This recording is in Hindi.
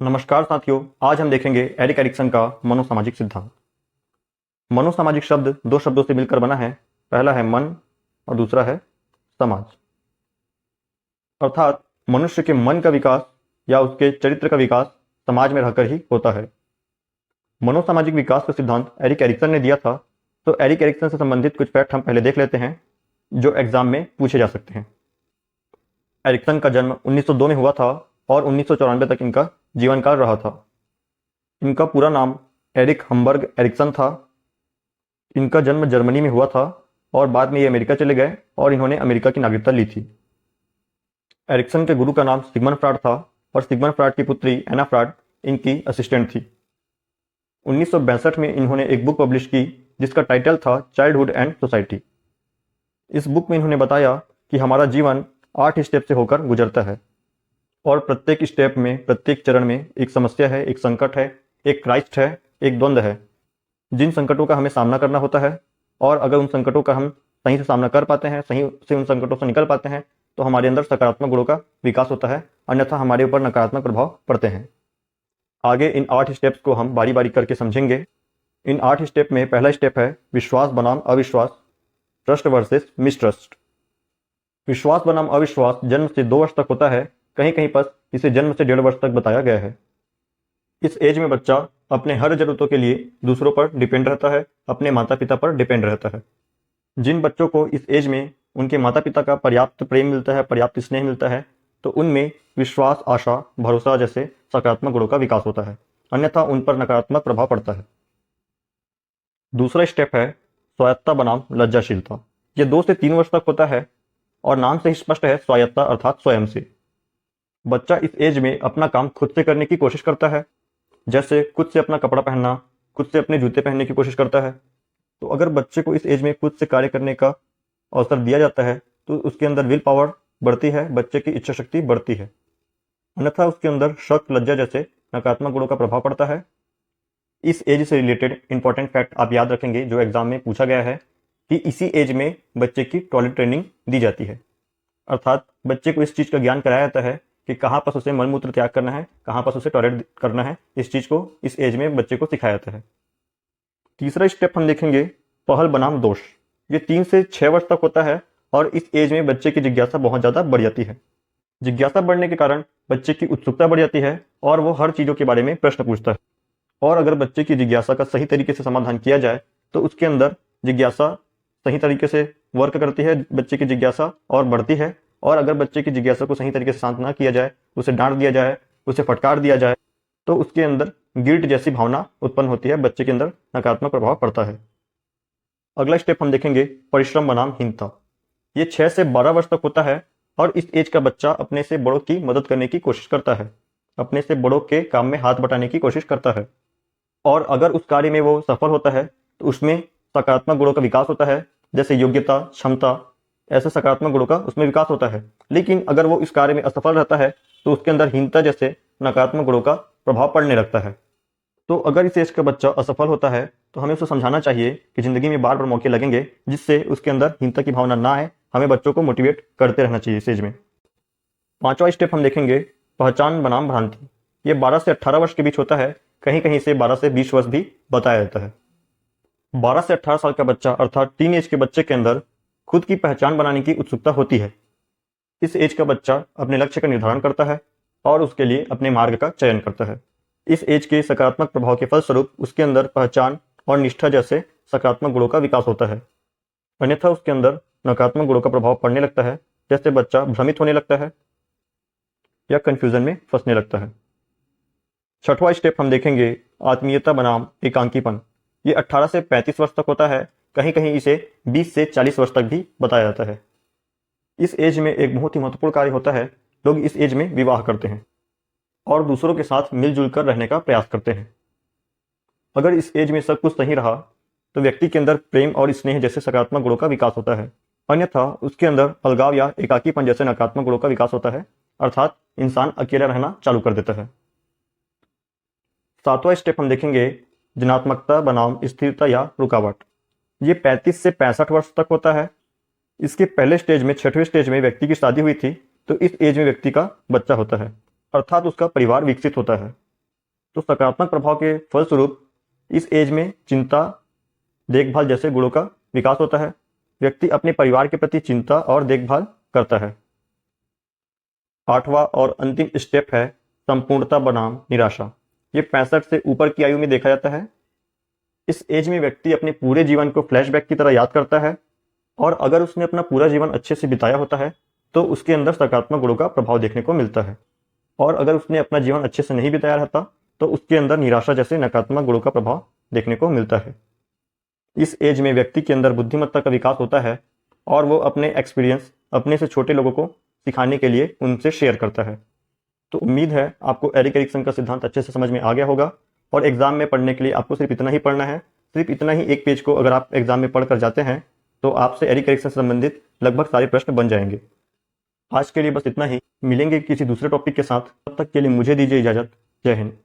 नमस्कार साथियों, आज हम देखेंगे एरिक एरिक्सन का मनोसामाजिक सिद्धांत। मनोसामाजिक शब्द दो शब्दों से मिलकर बना है। पहला है मन और दूसरा है समाज। अर्थात मनुष्य के मन का विकास या उसके चरित्र का विकास समाज में रहकर ही होता है। मनोसामाजिक विकास का सिद्धांत एरिक एरिक्सन ने दिया था। तो एरिक एरिक्सन से संबंधित कुछ फैक्ट हम पहले देख लेते हैं जो एग्जाम में पूछे जा सकते हैं। एरिक्सन का जन्म 1902 में हुआ था और 1994 तक इनका जीवन काल रहा था। इनका पूरा नाम एरिक हम्बर्ग एरिक्सन था। इनका जन्म जर्मनी में हुआ था और बाद में ये अमेरिका चले गए और इन्होंने अमेरिका की नागरिकता ली थी। एरिक्सन के गुरु का नाम सिगमंड फ्रॉइड था और सिगमंड फ्रॉइड की पुत्री एना फ्रॉइड इनकी असिस्टेंट थी। 1962 में इन्होंने एक बुक पब्लिश की जिसका टाइटल था चाइल्डहुड एंड सोसाइटी। इस बुक में इन्होंने बताया कि हमारा जीवन 8 स्टेप से होकर गुजरता है और प्रत्येक स्टेप में, प्रत्येक चरण में एक समस्या है, एक संकट है, एक क्राइस्ट है, एक द्वंद्व है, जिन संकटों का हमें सामना करना होता है। और अगर उन संकटों का हम सही से सामना कर पाते हैं, सही से उन संकटों से निकल पाते हैं, तो हमारे अंदर सकारात्मक गुणों का विकास होता है, अन्यथा हमारे ऊपर नकारात्मक प्रभाव पड़ते हैं। आगे इन 8 स्टेप्स को हम बारी बारी करके समझेंगे। इन 8 स्टेप में पहला स्टेप है विश्वास बनाम अविश्वास, ट्रस्ट वर्सेस मिसट्रस्ट। विश्वास बनाम अविश्वास जन्म से 2 वर्ष तक होता है। कहीं कहीं पर इसे जन्म से 1.5 वर्ष तक बताया गया है। इस एज में बच्चा अपने हर जरूरतों के लिए दूसरों पर डिपेंड रहता है, अपने माता पिता पर डिपेंड रहता है। जिन बच्चों को इस एज में उनके माता पिता का पर्याप्त प्रेम मिलता है, पर्याप्त स्नेह मिलता है, तो उनमें विश्वास, आशा, भरोसा जैसे सकारात्मक गुणों का विकास होता है, अन्यथा उन पर नकारात्मक प्रभाव पड़ता है। दूसरा स्टेप है स्वायत्तता बनाम लज्जाशीलता। यह 2 से 3 वर्ष तक होता है और नाम से ही स्पष्ट है, स्वायत्तता अर्थात स्वयं से। बच्चा इस एज में अपना काम खुद से करने की कोशिश करता है, जैसे खुद से अपना कपड़ा पहनना, खुद से अपने जूते पहनने की कोशिश करता है। तो अगर बच्चे को इस एज में खुद से कार्य करने का अवसर दिया जाता है तो उसके अंदर विल पावर बढ़ती है, बच्चे की इच्छा शक्ति बढ़ती है, अन्यथा उसके अंदर शक, लज्जा जैसे नकारात्मक गुणों का प्रभाव पड़ता है। इस एज से रिलेटेड इंपॉर्टेंट फैक्ट आप याद रखेंगे जो एग्जाम में पूछा गया है कि इसी एज में बच्चे की टॉयलेट ट्रेनिंग दी जाती है। अर्थात बच्चे को इस चीज़ का ज्ञान कराया जाता है कि कहाँ पर उसे मलमूत्र त्याग करना है, कहाँ पर उसे टॉयलेट करना है। इस चीज़ को इस एज में बच्चे को सिखाया जाता है। तीसरा स्टेप हम देखेंगे पहल बनाम दोष। ये 3 से 6 वर्ष तक होता है और इस एज में बच्चे की जिज्ञासा बहुत ज़्यादा बढ़ जाती है। जिज्ञासा बढ़ने के कारण बच्चे की उत्सुकता बढ़ जाती है और वो हर चीज़ों के बारे में प्रश्न पूछता है। और अगर बच्चे की जिज्ञासा का सही तरीके से समाधान किया जाए तो उसके अंदर जिज्ञासा सही तरीके से वर्क करती है, बच्चे की जिज्ञासा और बढ़ती है। और अगर बच्चे की जिज्ञासा को सही तरीके से शांत ना किया जाए, उसे डांट दिया जाए, उसे फटकार दिया जाए, तो उसके अंदर गिल्ट जैसी भावना उत्पन्न होती है, बच्चे के अंदर नकारात्मक प्रभाव पड़ता है। अगला स्टेप हम देखेंगे परिश्रम बनाम हीनता। ये 6 से 12 वर्ष तक होता है और इस एज का बच्चा अपने से बड़ों की मदद करने की कोशिश करता है, अपने से बड़ों के काम में हाथ बटाने की कोशिश करता है। और अगर उस कार्य में वो सफल होता है तो उसमें सकारात्मक गुणों का विकास होता है, जैसे योग्यता, क्षमता, ऐसे सकारात्मक गुणों का उसमें विकास होता है। लेकिन अगर वो इस कार्य में असफल रहता है तो उसके अंदर हीनता जैसे नकारात्मक गुणों का प्रभाव पड़ने लगता है। तो अगर इस एज का बच्चा असफल होता है तो हमें उसे समझाना चाहिए कि ज़िंदगी में बार बार मौके लगेंगे जिससे उसके अंदर हीनता की भावना ना आए। हमें बच्चों को मोटिवेट करते रहना चाहिए इस एज में। 5वां स्टेप हम देखेंगे पहचान बनाम भ्रांति। ये 12 से 18 वर्ष के बीच होता है, कहीं कहीं से 12 से 20 वर्ष भी बताया जाता है। 12 से 18 साल का बच्चा अर्थात टीन एज के बच्चे के अंदर खुद की पहचान बनाने की उत्सुकता होती है। इस एज का बच्चा अपने लक्ष्य का निर्धारण करता है और उसके लिए अपने मार्ग का चयन करता है। इस एज के सकारात्मक प्रभाव के फलस्वरूप उसके अंदर पहचान और निष्ठा जैसे सकारात्मक गुणों का विकास होता है, अन्यथा उसके अंदर नकारात्मक गुणों का प्रभाव पड़ने लगता है, जैसे बच्चा भ्रमित होने लगता है या कंफ्यूजन में फंसने लगता है। 6वां स्टेप हम देखेंगे आत्मीयता बनाम एकांकीपन। ये 18 से 35 वर्ष तक होता है, कहीं कहीं इसे 20 से 40 वर्ष तक भी बताया जाता है। इस एज में एक बहुत ही महत्वपूर्ण कार्य होता है। लोग इस एज में विवाह करते हैं और दूसरों के साथ मिलजुल कर रहने का प्रयास करते हैं। अगर इस एज में सब कुछ सही रहा तो व्यक्ति के अंदर प्रेम और स्नेह जैसे सकारात्मक गुणों का विकास होता है, अन्यथा उसके अंदर अलगाव या एकाकीपन जैसे नकारात्मक गुणों का विकास होता है, अर्थात इंसान अकेला रहना चालू कर देता है। 7वां स्टेप हम देखेंगे जनात्मकता बनाम स्थिरता या रुकावट। ये 35 से 65 वर्ष तक होता है। इसके पहले स्टेज में, 6वें स्टेज में व्यक्ति की शादी हुई थी, तो इस एज में व्यक्ति का बच्चा होता है, अर्थात उसका परिवार विकसित होता है। तो सकारात्मक प्रभाव के फलस्वरूप इस एज में चिंता, देखभाल जैसे गुणों का विकास होता है। व्यक्ति अपने परिवार के प्रति चिंता और देखभाल करता है। 8वां और अंतिम स्टेप है संपूर्णता बनाम निराशा। ये 65 से ऊपर की आयु में देखा जाता है। इस एज में व्यक्ति अपने पूरे जीवन को फ्लैशबैक की तरह याद करता है और अगर उसने अपना पूरा जीवन अच्छे से बिताया होता है तो उसके अंदर सकारात्मक गुणों का प्रभाव देखने को मिलता है, और अगर उसने अपना जीवन अच्छे से नहीं बिताया रहता तो उसके अंदर निराशा जैसे नकारात्मक गुणों का प्रभाव देखने को मिलता है। इस एज में व्यक्ति के अंदर बुद्धिमत्ता का विकास होता है और वो अपने एक्सपीरियंस अपने से छोटे लोगों को सिखाने के लिए उनसे शेयर करता है। तो उम्मीद है आपको एरिक एरिक्सन का सिद्धांत अच्छे से समझ में आ गया होगा और एग्जाम में पढ़ने के लिए आपको सिर्फ इतना ही पढ़ना है। सिर्फ इतना ही एक पेज को अगर आप एग्जाम में पढ़ कर जाते हैं तो आपसे एरिक एरिक्सन से संबंधित लगभग सारे प्रश्न बन जाएंगे। आज के लिए बस इतना ही। मिलेंगे किसी दूसरे टॉपिक के साथ, तब तक के लिए मुझे दीजिए इजाजत। जय हिंद।